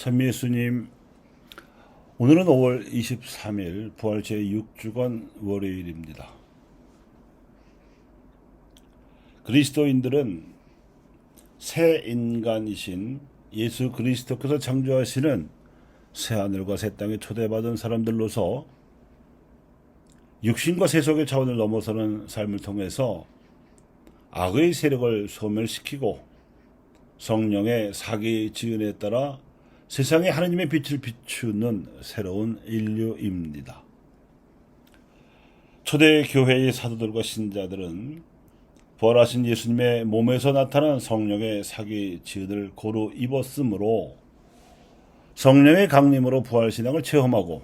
참미예수님, 오늘은 5월 23일 부활 제6주간 월요일입니다. 그리스도인들은 새 인간이신 예수 그리스도께서 창조하시는 새하늘과 새 땅에 초대받은 사람들로서 육신과 세속의 차원을 넘어서는 삶을 통해서 악의 세력을 소멸시키고 성령의 사기 지은에 따라 세상에 하나님의 빛을 비추는 새로운 인류입니다. 초대 교회의 사도들과 신자들은 부활하신 예수님의 몸에서 나타난 성령의 사기 지은을 고루 입었으므로 성령의 강림으로 부활신앙을 체험하고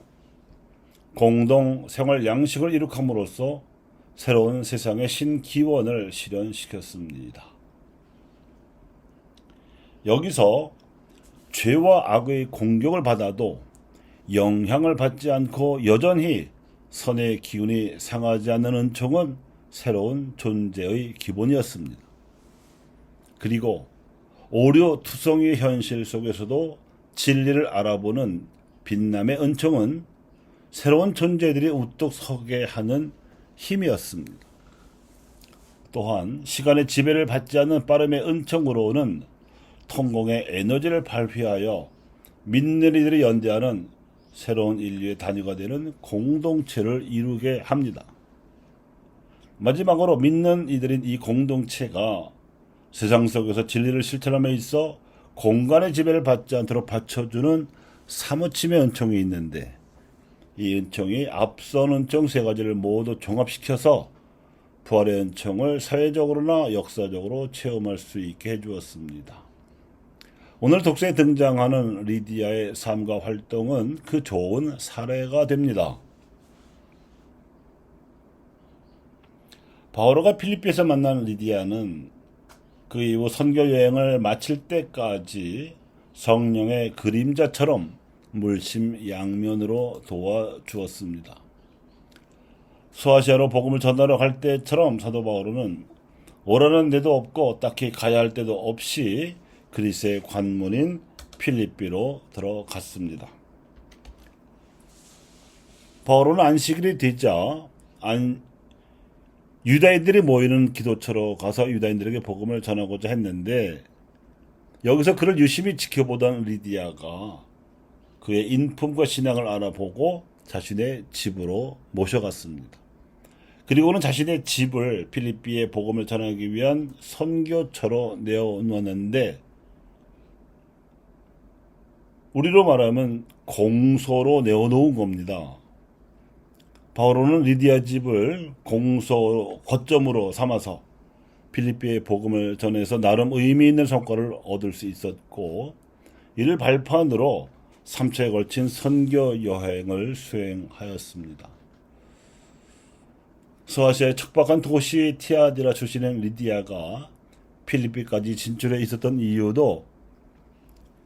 공동 생활 양식을 이룩함으로써 새로운 세상의 신기원을 실현시켰습니다. 여기서 죄와 악의 공격을 받아도 영향을 받지 않고 여전히 선의 기운이 상하지 않는 은총은 새로운 존재의 기본이었습니다. 그리고 오류투성이의 현실 속에서도 진리를 알아보는 빛남의 은총은 새로운 존재들이 우뚝 서게 하는 힘이었습니다. 또한 시간의 지배를 받지 않는 빠름의 은총으로는 통공의 에너지를 발휘하여 믿는 이들이 연대하는 새로운 인류의 단위가 되는 공동체를 이루게 합니다. 마지막으로 믿는 이들인 이 공동체가 세상 속에서 진리를 실천함에 있어 공간의 지배를 받지 않도록 받쳐주는 사무침의 은총이 있는데, 이 은총이 앞선 은총 세 가지를 모두 종합시켜서 부활의 은총을 사회적으로나 역사적으로 체험할 수 있게 해주었습니다. 오늘 독서에 등장하는 리디아의 삶과 활동은 그 좋은 사례가 됩니다. 바오로가 필리피에서 만난 리디아는 그 이후 선교 여행을 마칠 때까지 성령의 그림자처럼 물심양면으로 도와주었습니다. 소아시아로 복음을 전하러 갈 때처럼 사도 바오로는 오라는 데도 없고 딱히 가야 할 데도 없이 그리스의 관문인 필리피로 들어갔습니다. 바오로는 안식일이 되자 유다인들이 모이는 기도처로 가서 유다인들에게 복음을 전하고자 했는데, 여기서 그를 유심히 지켜보던 리디아가 그의 인품과 신앙을 알아보고 자신의 집으로 모셔갔습니다. 그리고는 자신의 집을 필리피에 복음을 전하기 위한 선교처로 내어놓았는데, 우리로 말하면 공소로 내어놓은 겁니다. 바오로는 리디아 집을 공소 거점으로 삼아서 필리피에 복음을 전해서 나름 의미 있는 성과를 얻을 수 있었고, 이를 발판으로 3차에 걸친 선교 여행을 수행하였습니다. 소아시아의 척박한 도시 티아디라 출신인 리디아가 필리피까지 진출해 있었던 이유도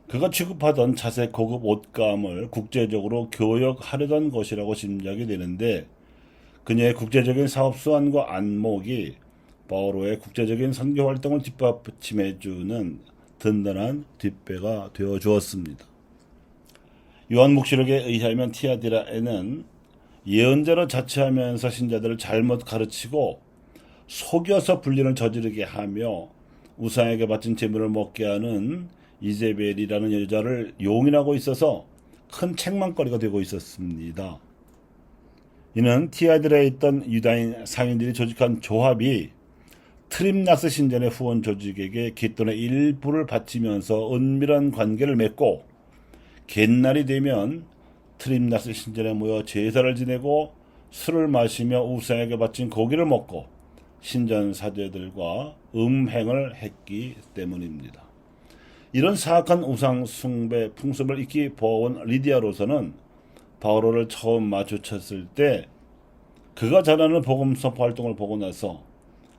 그가 취급하던 자색 고급 옷감을 국제적으로 교역하려던 것이라고 짐작이 되는데, 그녀의 국제적인 사업 수완과 안목이 바오로의 국제적인 선교 활동을 뒷받침해주는 든든한 뒷배가 되어 주었습니다. 요한묵시록에 의하면 티아디라에는 예언자로 자처하면서 신자들을 잘못 가르치고 속여서 불륜을 저지르게 하며 우상에게 바친 재물을 먹게 하는 이제벨이라는 여자를 용인하고 있어서 큰 책망거리가 되고 있었습니다. 이는 티아디라에 있던 유다인 상인들이 조직한 조합이 트림나스 신전의 후원 조직에게 깃돈의 일부를 바치면서 은밀한 관계를 맺고, 갯날이 되면 트림나스 신전에 모여 제사를 지내고 술을 마시며 우상에게 바친 고기를 먹고 신전 사제들과 음행을 했기 때문입니다. 이런 사악한 우상 숭배 풍습을 익히 보아온 리디아로서는 바오로를 처음 마주쳤을 때 그가 전하는 복음 선포 활동을 보고 나서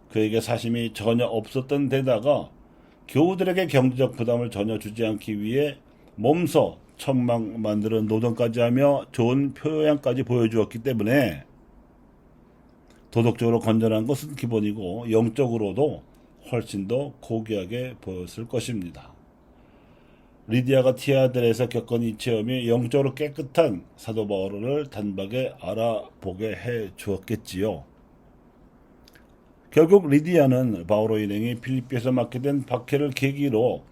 그에게 사심이 전혀 없었던 데다가 교우들에게 경제적 부담을 전혀 주지 않기 위해 몸소 천막 만드는 노동까지 하며 좋은 표양까지 보여주었기 때문에 도덕적으로 건전한 것은 기본이고 영적으로도 훨씬 더 고귀하게 보였을 것입니다. 리디아가 티아들에서 겪은 이 체험이 영적으로 깨끗한 사도 바울을 단박에 알아보게 해 주었겠지요. 결국 리디아는 바오로 일행이 필리피에서 맡게 된 박해를 계기로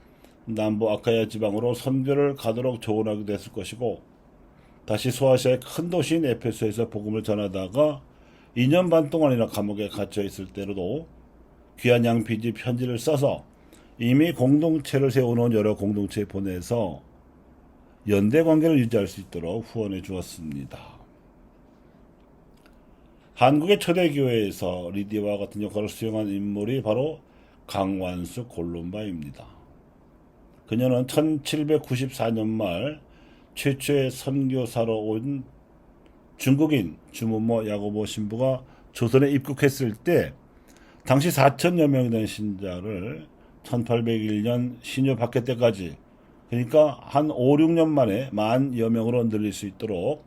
남부 아카야 지방으로 선교를 가도록 조언하게 됐을 것이고, 다시 소아시아의 큰 도시인 에페소에서 복음을 전하다가 2년 반 동안이나 감옥에 갇혀 있을 때로도 귀한 양피지 편지를 써서 이미 공동체를 세워놓은 여러 공동체에 보내서 연대 관계를 유지할 수 있도록 후원해 주었습니다. 한국의 초대교회에서 리디아와 같은 역할을 수행한 인물이 바로 강완숙 골룸바입니다. 그녀는 1794년 말 최초의 선교사로 온 중국인 주문모 야고보 신부가 조선에 입국했을 때 당시 4천여 명이 된 신자를 1801년 신유 받게 때까지, 그러니까 한 5, 6년 만에 10,000여 명으로 늘릴 수 있도록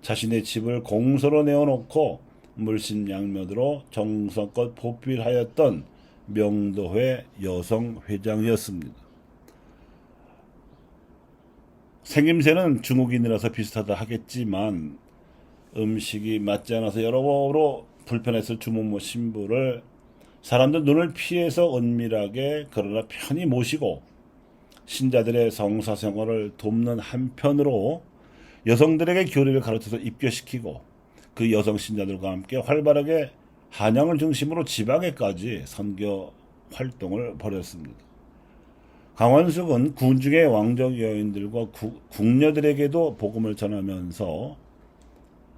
자신의 집을 공소로 내어놓고 물심양면으로 정성껏 보필하였던 명도회 여성회장이었습니다. 생김새는 중국인이라서 비슷하다 하겠지만 음식이 맞지 않아서 여러모로 불편했을 주문모 신부를 사람들 눈을 피해서 은밀하게 그러나 편히 모시고 신자들의 성사생활을 돕는 한편으로 여성들에게 교리를 가르쳐서 입교시키고 그 여성 신자들과 함께 활발하게 한양을 중심으로 지방에까지 선교 활동을 벌였습니다. 강완숙은 군중의 왕족 여인들과 궁녀들에게도 복음을 전하면서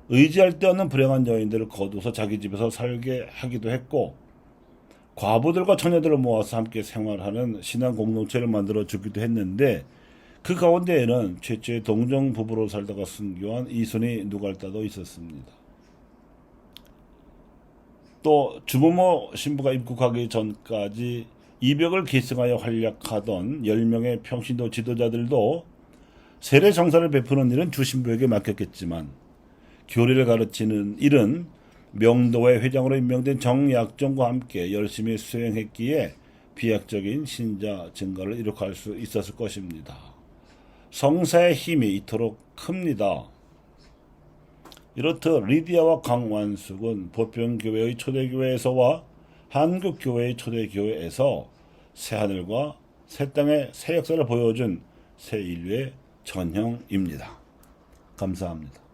의지할 데 없는 불행한 여인들을 거둬서 자기 집에서 살게 하기도 했고, 과부들과 처녀들을 모아서 함께 생활하는 신앙 공동체를 만들어 주기도 했는데, 그 가운데에는 최초의 동정 부부로 살다가 순교한 이순희 누갈다도 있었습니다. 또 주문모 신부가 입국하기 전까지 이벽을 계승하여 활약하던 10명의 평신도 지도자들도 세례 정사를 베푸는 일은 주신부에게 맡겼겠지만 교리를 가르치는 일은 명도회 회장으로 임명된 정약정과 함께 열심히 수행했기에 비약적인 신자 증가를 이룩할 수 있었을 것입니다. 성사의 힘이 이토록 큽니다. 이렇듯 리디아와 강완숙은 보편교회의 초대교회에서와 한국교회의 초대교회에서 새하늘과 새 땅의 새 역사를 보여준 새 인류의 전형입니다. 감사합니다.